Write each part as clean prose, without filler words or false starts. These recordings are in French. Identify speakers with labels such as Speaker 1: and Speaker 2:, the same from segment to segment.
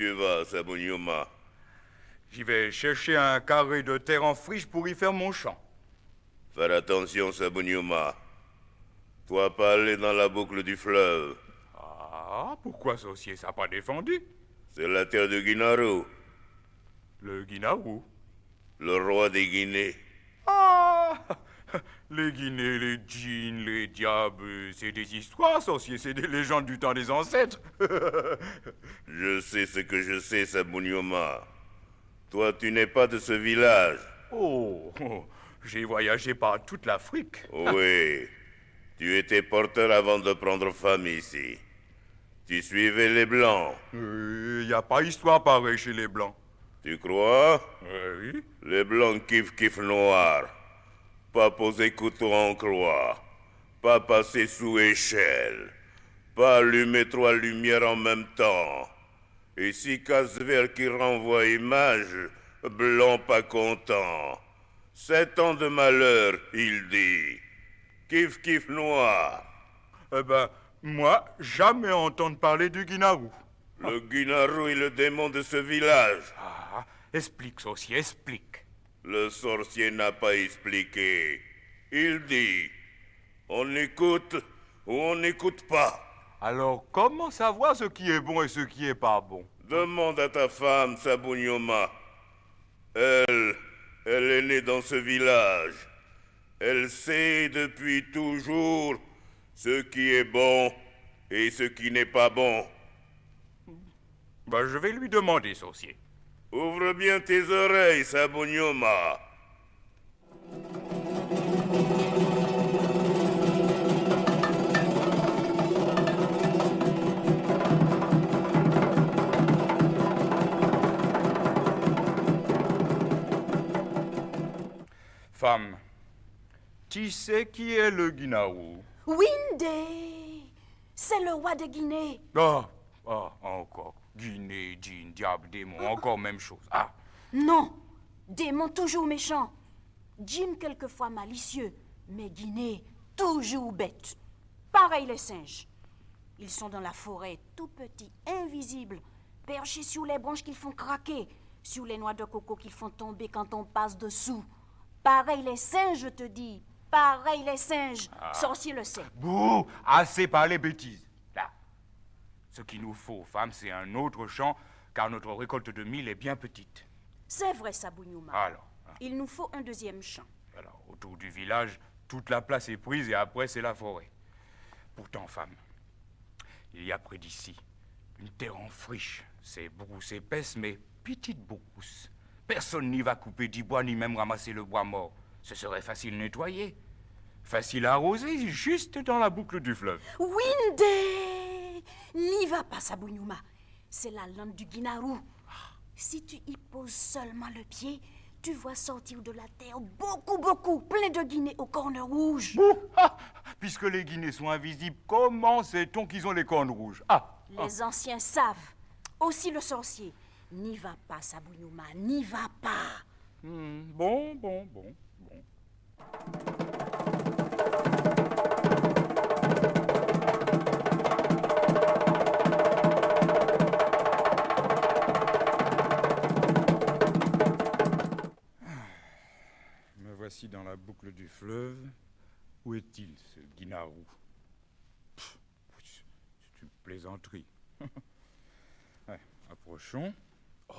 Speaker 1: tu vas, Sabunyuma?
Speaker 2: J'y vais chercher un carré de terre en friche pour y faire mon champ.
Speaker 1: Faire attention, Sabunyuma. Toi pas aller dans la boucle du fleuve.
Speaker 2: Ah, pourquoi sorcier, ça n'a pas défendu?
Speaker 1: C'est la terre de Guinaru,
Speaker 2: Le Guinaou.
Speaker 1: le roi des Guinées.
Speaker 2: Ah, les Guinées, les djinns, les diables, c'est des histoires, sorcier, c'est des légendes du temps des ancêtres.
Speaker 1: Je sais ce que je sais, Sabunyuma. Toi, tu n'es pas de ce village.
Speaker 2: Oh, j'ai voyagé par toute l'Afrique.
Speaker 1: Oui. Tu étais porteur avant de prendre femme ici. Tu suivais les Blancs.
Speaker 2: Il n'y a pas histoire pareille chez les Blancs.
Speaker 1: Tu crois?
Speaker 2: Oui.
Speaker 1: Les Blancs kiffent noir. Pas poser couteau en croix. Pas passer sous échelle. Pas allumer 3 lumières en même temps. Et si casse vert qui renvoie image, Blanc pas content. 7 ans de malheur, il dit. Kiff noir.
Speaker 2: Eh ben, moi, jamais entendu parler du Guinaou.
Speaker 1: Le Guinaru est le démon de ce village.
Speaker 2: Ah, explique, sorcier, explique.
Speaker 1: Le sorcier n'a pas expliqué. Il dit, on écoute ou on n'écoute pas.
Speaker 2: Alors, comment savoir ce qui est bon et ce qui est pas bon?
Speaker 1: Demande à ta femme, Sabunyoma. Elle est née dans ce village. Elle sait depuis toujours ce qui est bon et ce qui n'est pas bon.
Speaker 2: Ben, je vais lui demander, sorcier.
Speaker 1: Ouvre bien tes oreilles, Sabunyoma.
Speaker 2: Femme, tu sais qui est le Guinaou?
Speaker 3: Windé, c'est le roi de Guinée.
Speaker 2: Ah, encore. Guinée, djinn, diable, démon, encore même chose. Ah,
Speaker 3: Non, démon toujours méchant. Djinn quelquefois malicieux, mais Guinée toujours bête. Pareil les singes. Ils sont dans la forêt, tout petits, invisibles, perchés sur les branches qu'ils font craquer, sur les noix de coco qu'ils font tomber quand on passe dessous. Pareil les singes, je te dis. Pareil les singes. Sorcier le sait.
Speaker 2: bouh, assez parlé bêtises. Là, ce qu'il nous faut, femme, c'est un autre champ, car notre récolte de mil est bien petite.
Speaker 3: C'est vrai, Sabunyuma.
Speaker 2: Alors,
Speaker 3: Il nous faut un deuxième champ.
Speaker 2: alors, autour du village, toute la place est prise et après, c'est la forêt. Pourtant, femme, il y a près d'ici une terre en friche. C'est brousse épaisse, mais petite brousse. Personne n'y va couper du bois, ni même ramasser le bois mort. Ce serait facile à nettoyer. Facile à arroser, juste dans la boucle du fleuve.
Speaker 3: Windé, n'y va pas, Sabunyuma. C'est la lande du Guinaru. Si tu y poses seulement le pied, tu vois sortir de la terre beaucoup, plein de Guinées aux cornes rouges.
Speaker 2: Bouh, ah, puisque les Guinées sont invisibles, comment sait-on qu'ils ont les cornes rouges? Ah,
Speaker 3: Les anciens savent. Aussi le sorcier. N'y va pas, Sabunyuma, n'y va pas.
Speaker 2: bon. Me voici dans la boucle du fleuve. Où est-il, ce Guinaou? C'est une plaisanterie. Ouais, approchons. Oh,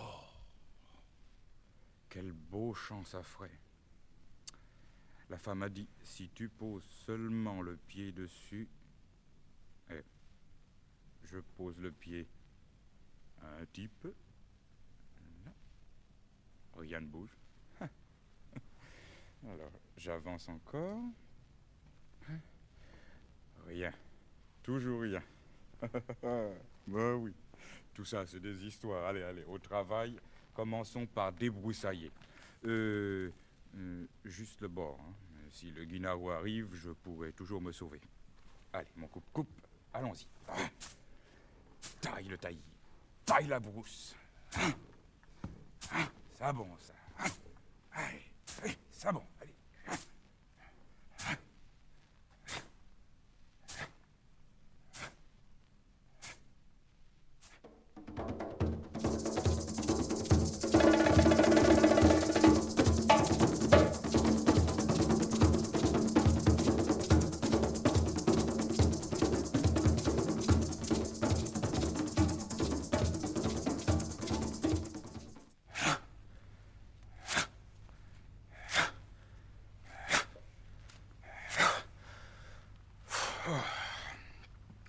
Speaker 2: quel beau champ ça ferait. La femme a dit, si tu poses seulement le pied dessus... Eh, je pose le pied un petit peu. Non. Rien ne bouge. Alors, j'avance encore. Rien. Toujours rien. Ben oui. Tout ça, c'est des histoires. Allez, au travail. Commençons par débroussailler. Juste le bord. Hein. Si le Guinaou arrive, je pourrai toujours me sauver. Allez, mon coupe. Allons-y. Taille le taillis. Taille la brousse. Ça bon, ça. Allez, ça bon, allez.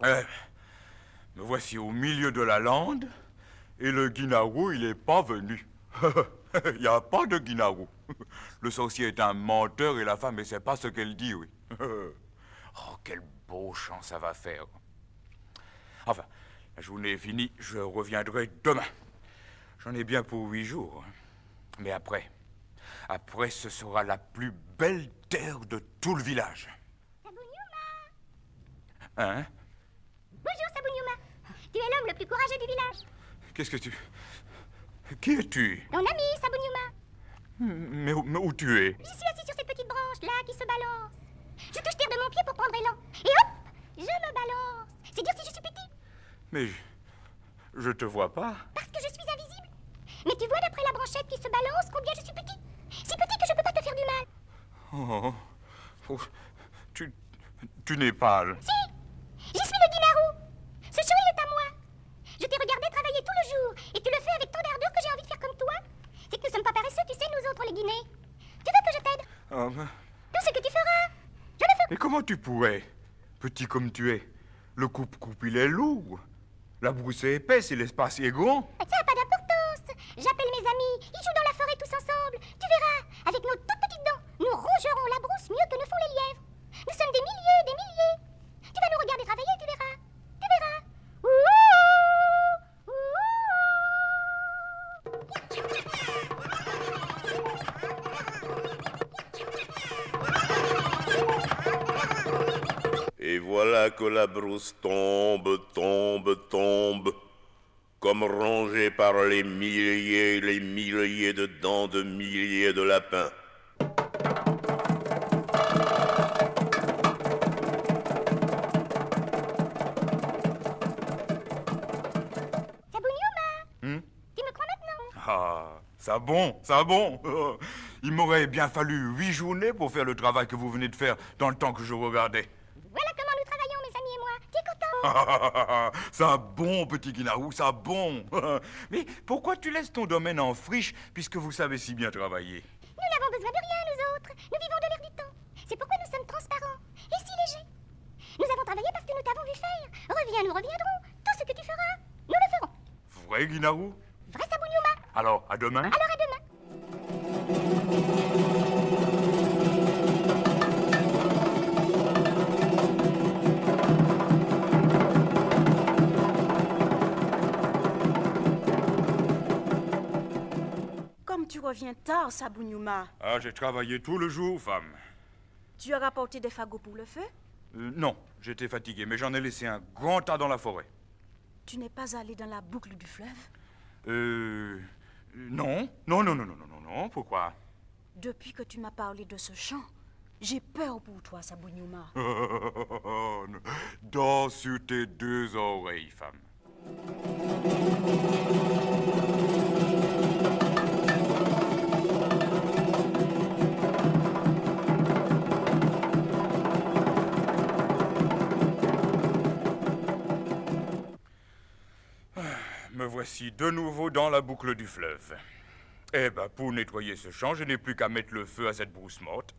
Speaker 2: Me voici au milieu de la lande et le guinarou, il n'est pas venu. Il n'y a pas de guinarou. Le sorcier est un menteur et la femme ne sait pas ce qu'elle dit, oui. Oh, quel beau chant ça va faire. Enfin, la journée est finie, je reviendrai demain. J'en ai bien pour 8 jours. Mais après, ce sera la plus belle terre de tout le village.
Speaker 4: Sabouniouma!
Speaker 2: Hein?
Speaker 4: Bonjour, Sabouniouma. Tu es l'homme le plus courageux du village.
Speaker 2: Qu'est-ce que tu... Qui es-tu?
Speaker 4: Ton ami, Sabouniouma.
Speaker 2: Mais où tu es?
Speaker 4: Je suis assis sur cette petite branche-là qui se balance. Je touche terre de mon pied pour prendre élan. Et hop, je me balance. C'est dire si je suis petit.
Speaker 2: Mais je te vois pas.
Speaker 4: Parce que je suis invisible. Mais tu vois d'après la branchette qui se balance combien je suis petit. Si petit que je peux pas te faire du mal.
Speaker 2: Oh, oh, tu n'es pâle.
Speaker 4: Si, je suis le guinarou. Ce show, il est à moi. Je t'ai regardé travailler tout le jour. Et tu le fais avec tant d'ardeur que j'ai envie de faire comme toi. C'est que nous sommes pas paresseux, tu sais, nous autres, les Guinées. Tu veux que je t'aide? Tout ce que tu feras, je le ferai.
Speaker 2: Et comment tu pourrais, petit comme tu es? Le coupe-coupe, il est lourd. La brousse est épaisse et l'espace est grand.
Speaker 4: Ça n'a pas d'importance. J'appelle mes amis. Ils jouent dans la forêt tous ensemble. Tu verras, avec nos toutes petites dents, nous rongerons la brousse mieux que ne font les lièvres. Nous sommes des milliers, des milliers. Tu vas nous regarder travailler, tu verras. Tu verras.
Speaker 1: Et voilà que la brousse tombe, comme rongée par les milliers de dents de milliers de lapins.
Speaker 4: Sabouniouma, tu me crois maintenant?
Speaker 2: Ah, ça bon, ça bon. Il m'aurait bien fallu 8 journées pour faire le travail que vous venez de faire dans le temps que je regardais.
Speaker 4: Voilà comment nous travaillons, mes amis et moi. Tu es content?
Speaker 2: Ça bon, petit guinarou, ça bon. Mais pourquoi tu laisses ton domaine en friche puisque vous savez si bien travailler?
Speaker 4: Nous n'avons besoin de rien, nous autres. Nous vivons de l'air du temps. C'est pourquoi nous sommes transparents et si légers. Nous avons travaillé parce que nous t'avons vu faire. Reviens, nous reviendrons. Tout ce que tu feras, nous le ferons.
Speaker 2: Vrai, guinarou?
Speaker 4: Vrai, Sabouniouma?
Speaker 2: Alors, à demain.
Speaker 4: Alors à demain.
Speaker 3: Comme tu reviens tard, Sabouniouma,
Speaker 2: Ah, j'ai travaillé tout le jour, femme.
Speaker 3: tu as rapporté des fagots pour le feu?
Speaker 2: Non, j'étais fatigué, mais j'en ai laissé un grand tas dans la forêt.
Speaker 3: Tu n'es pas allé dans la boucle du fleuve?
Speaker 2: Non, pourquoi?
Speaker 3: Depuis que tu m'as parlé de ce chant, j'ai peur pour toi, Sabouniouma.
Speaker 2: Dors sur tes 2 oreilles, femme. Me voici de nouveau dans la boucle du fleuve. Eh ben, pour nettoyer ce champ, je n'ai plus qu'à mettre le feu à cette brousse morte.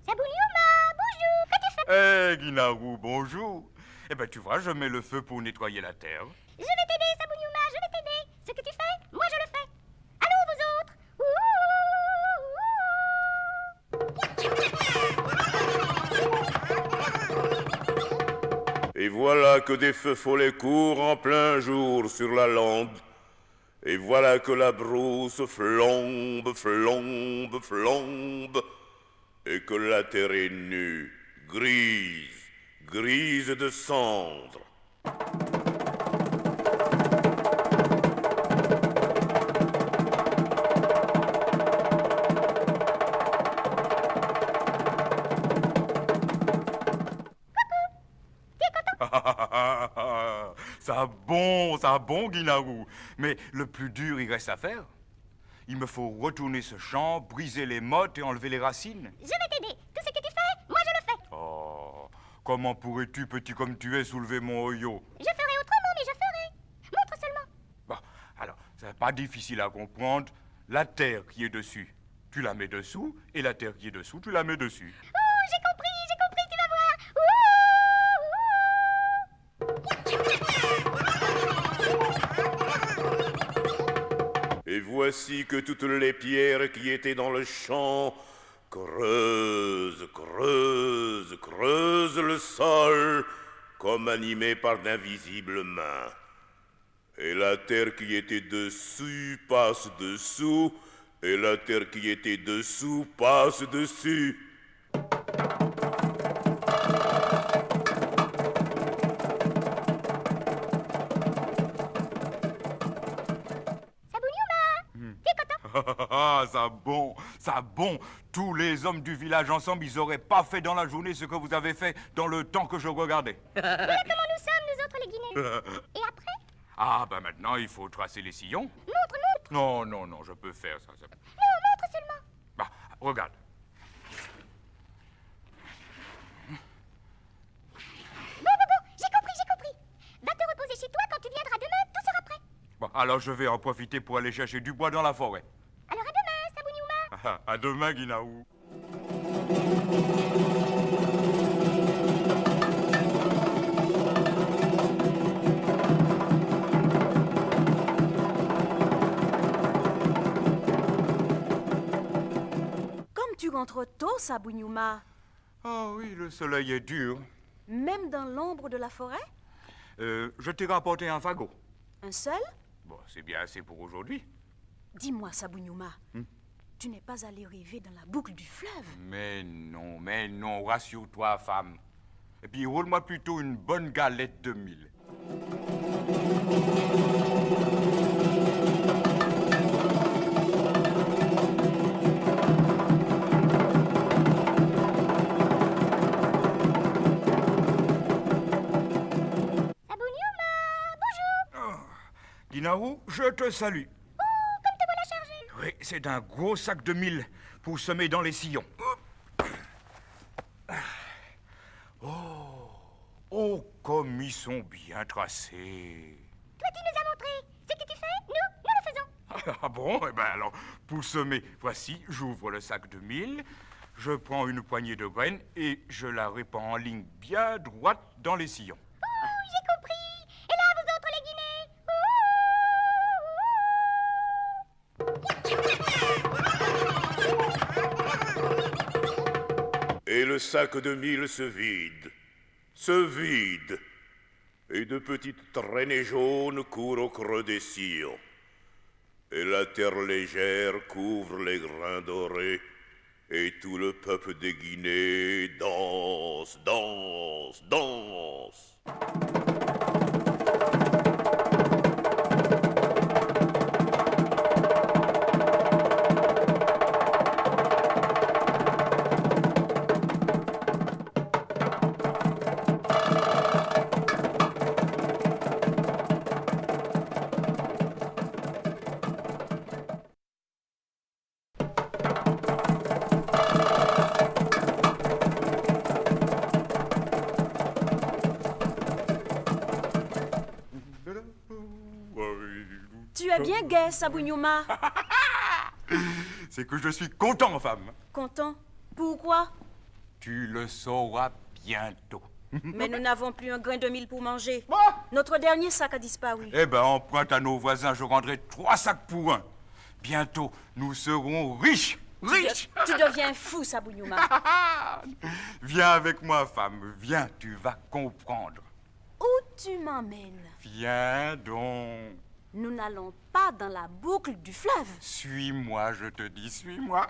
Speaker 4: Sabouniouma, bonjour. Que tu fais?
Speaker 2: Eh, Guinarou, bonjour. Eh ben, tu vois, je mets le feu pour nettoyer la terre.
Speaker 4: Je vais t'aider, Sabouniouma, je vais t'aider. Ce que tu fais, moi je le fais. Allons, vous autres.
Speaker 1: Et voilà que des feux follets courent en plein jour sur la lande. Et voilà que la brousse flambe, et que la terre est nue, grise de cendre.
Speaker 2: Ça bon, Guinarou. Mais le plus dur, il reste à faire. Il me faut retourner ce champ, briser les mottes et enlever les racines.
Speaker 4: Je vais t'aider. Tout ce que tu fais, moi je le fais.
Speaker 2: Oh, comment pourrais-tu, petit comme tu es, soulever mon hoyo?
Speaker 4: Je ferai autrement, mais je ferai. Montre seulement.
Speaker 2: Bon, alors, c'est pas difficile à comprendre. La terre qui est dessus, tu la mets dessous, et la terre qui est dessous, tu la mets dessus.
Speaker 4: Oh, j'ai compris, tu vas voir.
Speaker 1: voici que toutes les pierres qui étaient dans le champ creusent, creusent, creusent le sol, comme animées par d'invisibles mains. Et la terre qui était dessus passe dessous, et la terre qui était dessous passe dessus.
Speaker 2: Ah, ça bon. Tous les hommes du village ensemble, ils auraient pas fait dans la journée ce que vous avez fait dans le temps que je regardais.
Speaker 4: Voilà comment nous sommes, nous autres, les Guinées. Et après?
Speaker 2: Ah, ben maintenant, il faut tracer les sillons.
Speaker 4: Montre.
Speaker 2: Non, je peux faire ça.
Speaker 4: Non, montre seulement.
Speaker 2: Bah, regarde.
Speaker 4: Bon, j'ai compris. Va te reposer chez toi, quand tu viendras demain, tout sera prêt.
Speaker 2: Bon, alors je vais en profiter pour aller chercher du bois dans la forêt.
Speaker 4: Alors à demain, Sabouniouma.
Speaker 2: À demain, Guinaou.
Speaker 3: Comme tu rentres tôt, Sabouniouma,
Speaker 2: Ah oui, le soleil est dur.
Speaker 3: même dans l'ombre de la forêt?
Speaker 2: Je t'ai rapporté un fagot.
Speaker 3: Un seul?
Speaker 2: Bon, c'est bien assez pour aujourd'hui.
Speaker 3: Dis-moi, Sabouniouma, tu n'es pas allé rêver dans la boucle du fleuve?
Speaker 2: Mais non, rassure-toi, femme. Et puis, roule-moi plutôt une bonne galette de mille.
Speaker 4: Sabouniouma, bonjour.
Speaker 2: Guinaou, je te salue.
Speaker 4: Comme te voilà chargé.
Speaker 2: Oui, c'est un gros sac de mille pour semer dans les sillons. Oh, comme ils sont bien tracés.
Speaker 4: Toi, tu nous as montré. Ce que tu fais, nous le faisons.
Speaker 2: Ah bon? Eh ben alors, pour semer, voici, j'ouvre le sac de mille, je prends une poignée de graines et je la répands en ligne bien droite dans les sillons.
Speaker 4: J'ai compris. Et là, vous autres, les Guinées.
Speaker 1: Et le sac de mille se vide. Et de petites traînées jaunes courent au creux des sillons. Et la terre légère couvre les grains dorés. Et tout le peuple des Guinées danse, danse, danse.
Speaker 3: Tu es bien gai, Sabouniouma.
Speaker 2: C'est que je suis content, femme.
Speaker 3: Content? Pourquoi?
Speaker 2: Tu le sauras bientôt.
Speaker 3: Mais nous n'avons plus un grain de mille pour manger. Notre dernier sac a disparu.
Speaker 2: Eh ben, emprunte à nos voisins, je rendrai 3 sacs pour un. Bientôt, nous serons riches. Riches!
Speaker 3: Tu deviens fou, Sabouniouma.
Speaker 2: Viens avec moi, femme. Viens, tu vas comprendre.
Speaker 3: Où tu m'emmènes?
Speaker 2: Viens donc.
Speaker 3: Nous n'allons pas dans la boucle du fleuve.
Speaker 2: Suis-moi, je te dis, suis-moi.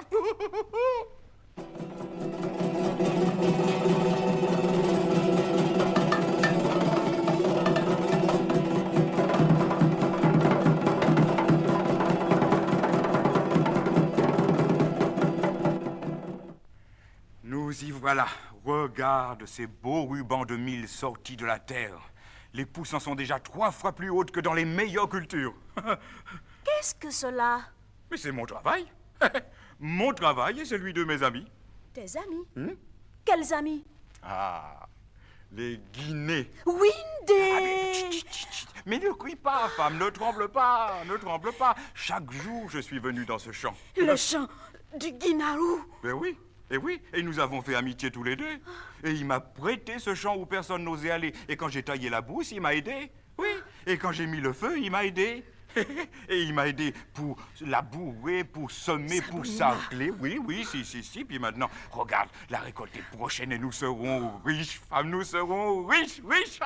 Speaker 2: Nous y voilà. Regarde ces beaux rubans de mille sortis de la terre. Les pousses en sont déjà 3 fois plus hautes que dans les meilleures cultures.
Speaker 3: Qu'est-ce que cela?
Speaker 2: Mais c'est mon travail. Mon travail et celui de mes amis.
Speaker 3: Tes amis? Quels amis?
Speaker 2: Ah, les Guinées.
Speaker 3: Windy!
Speaker 2: Mais ne crie pas, femme, ne tremble pas, ne tremble pas. Chaque jour, je suis venu dans ce champ.
Speaker 3: Le chant du Guinaou.
Speaker 2: Ben oui, et nous avons fait amitié tous les deux. Et il m'a prêté ce champ où personne n'osait aller. Et quand j'ai taillé la brousse, il m'a aidé. Oui, et quand j'ai mis le feu, il m'a aidé. Et il m'a aidé pour labourer, pour semer, pour sarcler. Oui, si. Puis maintenant, regarde, la récolte est prochaine et nous serons riches, femme, nous serons riches.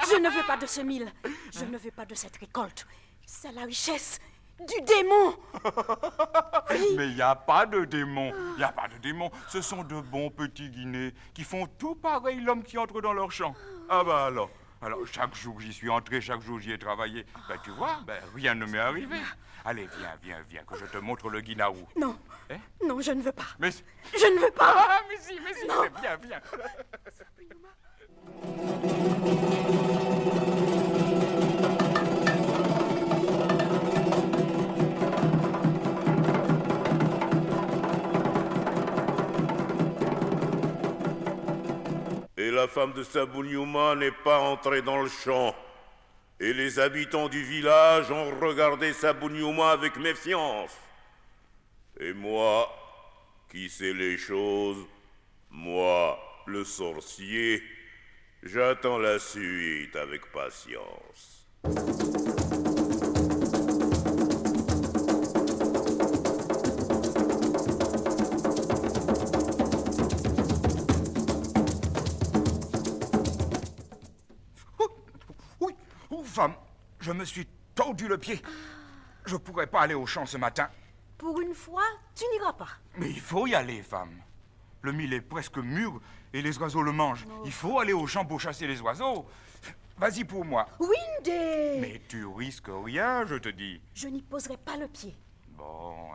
Speaker 3: Je ne veux pas de ce mille. Je ne veux pas de cette récolte. C'est la richesse du démon. Oui.
Speaker 2: Mais il n'y a pas de démon. Ce sont de bons petits Guinées qui font tout pareil l'homme qui entre dans leur champ. Ah bah alors, chaque jour j'y suis entré, chaque jour j'y ai travaillé. Ben tu vois, rien ne m'est arrivé. Allez, viens, que je te montre le guinarou.
Speaker 3: Non, non, je ne veux pas.
Speaker 2: Mais...
Speaker 3: Je ne veux pas.
Speaker 2: Ah, mais si, viens.
Speaker 1: Et la femme de Sabunyuma n'est pas entrée dans le champ. Et les habitants du village ont regardé Sabunyuma avec méfiance. Et moi, qui sais les choses, moi, le sorcier, j'attends la suite avec patience.
Speaker 2: Femme, je me suis tordu le pied. Je pourrais pas aller au champ ce matin.
Speaker 3: Pour une fois, tu n'iras pas.
Speaker 2: Mais il faut y aller, femme. Le mil est presque mûr et les oiseaux le mangent. Il faut aller au champ pour chasser les oiseaux. Vas-y pour moi.
Speaker 3: Windy!
Speaker 2: Mais tu risques rien, je te dis.
Speaker 3: Je n'y poserai pas le pied.
Speaker 2: Bon,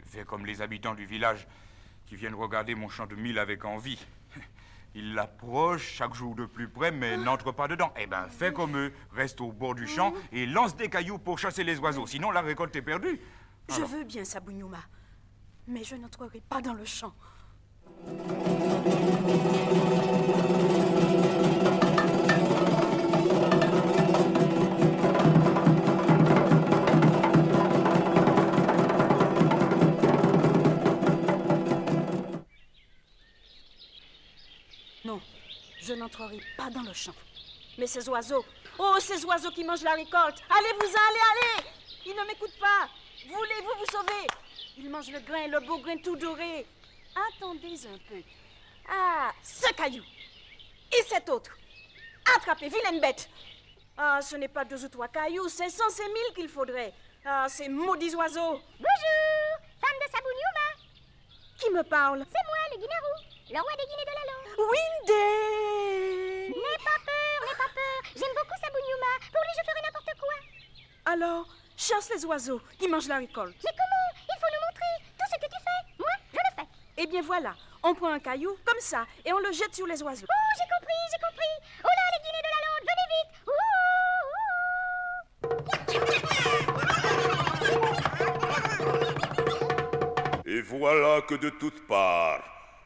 Speaker 2: fais comme les habitants du village qui viennent regarder mon champ de mil avec envie. Ils l'approchent chaque jour de plus près, mais n'entrent pas dedans. Fais comme eux, reste au bord du champ et lance des cailloux pour chasser les oiseaux. Sinon, la récolte est perdue.
Speaker 3: Je veux bien, Sabunyuma, mais je n'entrerai pas dans le champ. Non, je n'entrerai pas dans le champ. Mais ces oiseaux, ces oiseaux qui mangent la récolte, allez-vous-en, allez! Ils ne m'écoutent pas. Voulez-vous vous sauver? Ils mangent le grain, le beau grain tout doré. Attendez un peu. Ah, ce caillou. Et cet autre. Attrapez, vilaine bête. Ah, ce n'est pas 2 ou 3 cailloux, c'est 100, c'est 1000 qu'il faudrait. Ah, ces maudits oiseaux.
Speaker 4: Bonjour, femme de Sabunyuma.
Speaker 3: Qui me parle?
Speaker 4: C'est moi, le Guinarou, le roi des Guinées de la lande.
Speaker 3: Windy!
Speaker 4: N'aie pas peur. J'aime beaucoup Sabunyuma. Pour lui, je ferai n'importe quoi.
Speaker 3: Alors, chasse les oiseaux qui mangent la récolte.
Speaker 4: Mais comment? Il faut nous montrer. Tout ce que tu fais, moi, je le fais.
Speaker 3: Eh bien voilà, on prend un caillou comme ça et on le jette sur les oiseaux.
Speaker 4: Oh, j'ai compris. Oh là, les Guinées de la lande, venez vite.
Speaker 1: Et voilà que de toutes parts,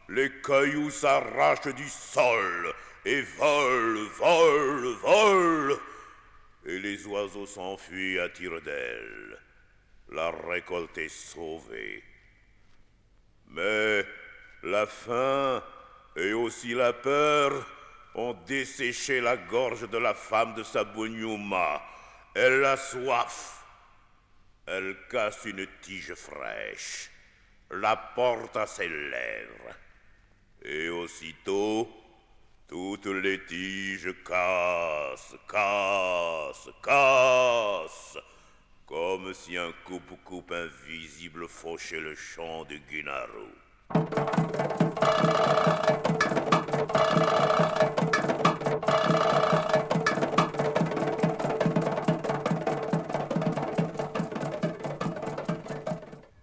Speaker 1: les cailloux s'arrachent du sol et volent. Et les oiseaux s'enfuient à tire d'aile. La récolte est sauvée. Mais la faim et aussi la peur ont desséché la gorge de la femme de Sabunyuma. Elle a soif. Elle casse une tige fraîche, la porte à ses lèvres. Et aussitôt, toutes les tiges cassent, comme si un coupe-coupe invisible fauchait le champ de Guinarou.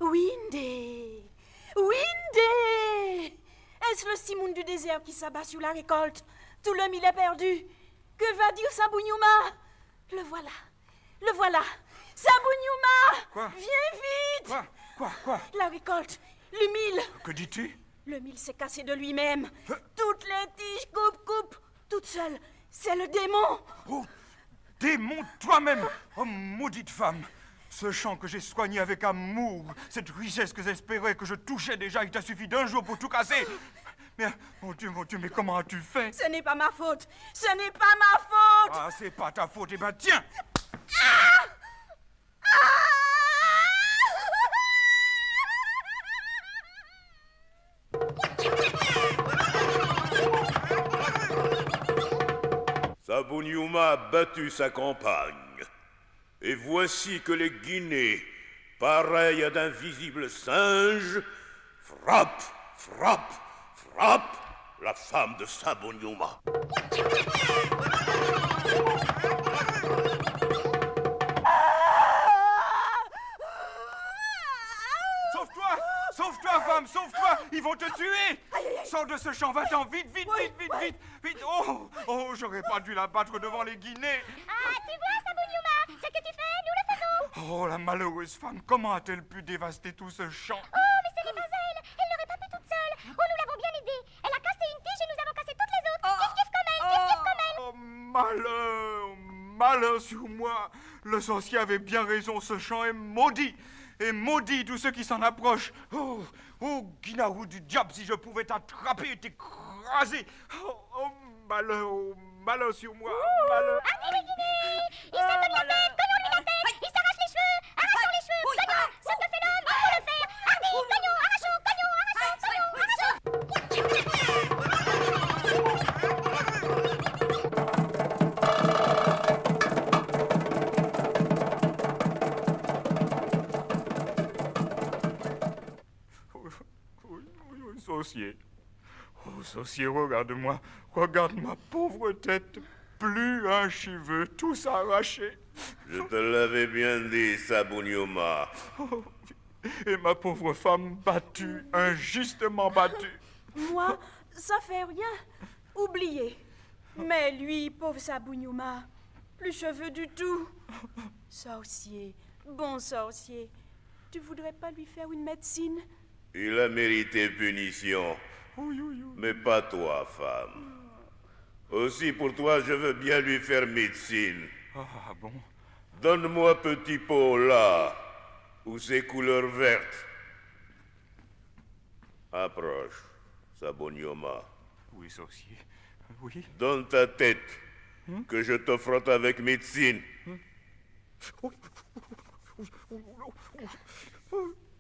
Speaker 3: Windy! Est-ce le simoun du désert qui s'abat sur la récolte? Tout le mil est perdu. Que va dire Sabunyuma? Le voilà. Sabunyuma!
Speaker 2: Quoi?
Speaker 3: Viens vite!
Speaker 2: Quoi?
Speaker 3: La récolte, le mil.
Speaker 2: Que dis-tu?
Speaker 3: Le mil s'est cassé de lui-même. Toutes les tiges coupe, toute seule. C'est le démon.
Speaker 2: Oh, démon toi-même! Oh, maudite femme! Ce champ que j'ai soigné avec amour, cette richesse que j'espérais, que je touchais déjà, il t'a suffi d'un jour pour tout casser. Mais, mon Dieu, mais comment as-tu fait?
Speaker 3: Ce n'est pas ma faute. Ce n'est pas ma faute.
Speaker 2: Ah, c'est pas ta faute. Eh ben, tiens!
Speaker 1: Sabonyuma a battu sa compagne. Et voici que les Guinées, pareils à d'invisibles singes, frappent, frappent, frappent la femme de Sabonyuma.
Speaker 2: Sauve-toi! Sauve-toi, femme! Sauve-toi! Ils vont te tuer! Sors de ce champ, va-t'en! Vite, vite, vite, vite, vite! Vite! Oh! Oh, j'aurais pas dû la battre devant les Guinées!
Speaker 4: Ah, tu vois, Sabonyuma, ce que tu fais, nous le faisons.
Speaker 2: Oh, la malheureuse femme, comment a-t-elle pu dévaster tout ce champ?
Speaker 4: Oh, mais ce n'est pas elle. Elle n'aurait pas pu toute seule. Oh, nous l'avons bien aidée. Elle a cassé une tige et nous avons cassé toutes les autres. Kif, kif comme elle, kif, kif comme elle.
Speaker 2: Oh, malheur! Malheur sur moi! Le sorcier avait bien raison, ce champ est maudit! Et maudit tous ceux qui s'en approchent! Oh, oh, Guinarou du diable, si je pouvais t'attraper et t'écraser! Oh, oh, malheur sur moi! Malheur!
Speaker 4: Arrêtez les Guinées. Il se donne la tête, cognons-lui la tête. Il s'arrache les cheveux, arrachons les cheveux, cognons. Ce que fait l'homme, il faut le faire. Hardi, cognons, arrachons, cognons, arrachons, cognons, arrachons.
Speaker 2: Sorcier. Oh, sorcier, regarde-moi. Regarde ma pauvre tête. Plus un cheveu, tout arraché.
Speaker 1: Je te l'avais bien dit, Sabonyuma.
Speaker 2: Oh, et ma pauvre femme battue, injustement battue.
Speaker 3: Moi, ça fait rien. Oubliez. Mais lui, pauvre Sabonyuma, plus cheveux du tout. Sorcier, bon sorcier, tu voudrais pas lui faire une médecine?
Speaker 1: Il a mérité punition.
Speaker 2: Oui, oui, oui.
Speaker 1: Mais pas toi, femme. Aussi pour toi, je veux bien lui faire médecine.
Speaker 2: Ah bon?
Speaker 1: Donne-moi petit pot là, où c'est couleur verte. Approche, Sabonyuma.
Speaker 2: Oui, sorcier. Oui.
Speaker 1: Donne ta tête, que je te frotte avec médecine.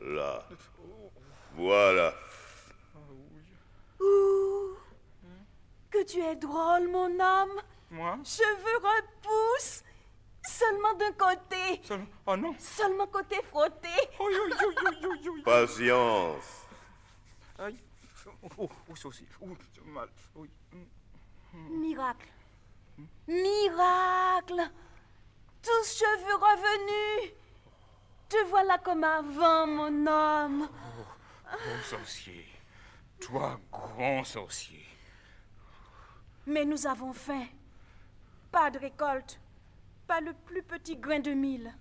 Speaker 1: Là. Voilà.
Speaker 3: Ouh, que tu es drôle, mon homme.
Speaker 2: Moi?
Speaker 3: Cheveux repoussent. Seulement d'un côté.
Speaker 2: Oh non.
Speaker 3: Seulement côté frotté.
Speaker 2: Oh, oui, oui, oui, oui, oui.
Speaker 1: Patience.
Speaker 2: Aïe. Oh, sorcier. Oh, j'ai mal. Oui.
Speaker 3: Miracle. Miracle. Tous cheveux revenus. Te voilà comme avant, mon homme.
Speaker 2: Oh, sorcier. Toi, grand sorcier.
Speaker 3: Mais nous avons faim. Pas de récolte. Pas le plus petit grain de mil.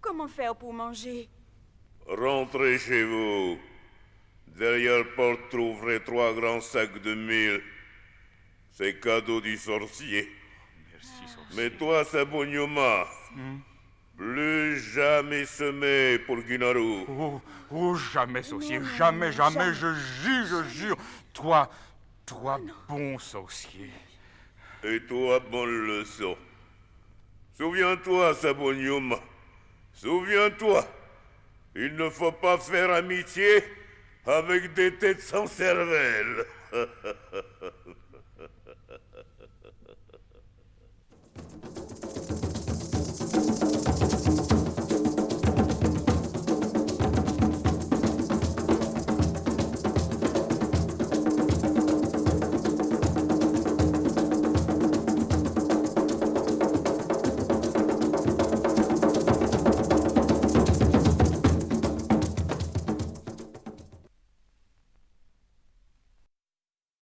Speaker 3: Comment faire pour manger?
Speaker 1: Rentrez chez vous. Derrière porte, trouverez 3 grands sacs de mil. C'est cadeau du sorcier.
Speaker 2: Merci, sorcier.
Speaker 1: Mais toi, Sabonyuma, plus jamais semé pour Guinaru.
Speaker 2: Oh, jamais, sorcier.
Speaker 3: Non,
Speaker 2: Jamais,
Speaker 3: jamais.
Speaker 2: je jure. Toi, bon sorcier.
Speaker 1: Et toi, bonne leçon. Souviens-toi, Sabonyuma. Souviens-toi. Il ne faut pas faire amitié avec des têtes sans cervelle.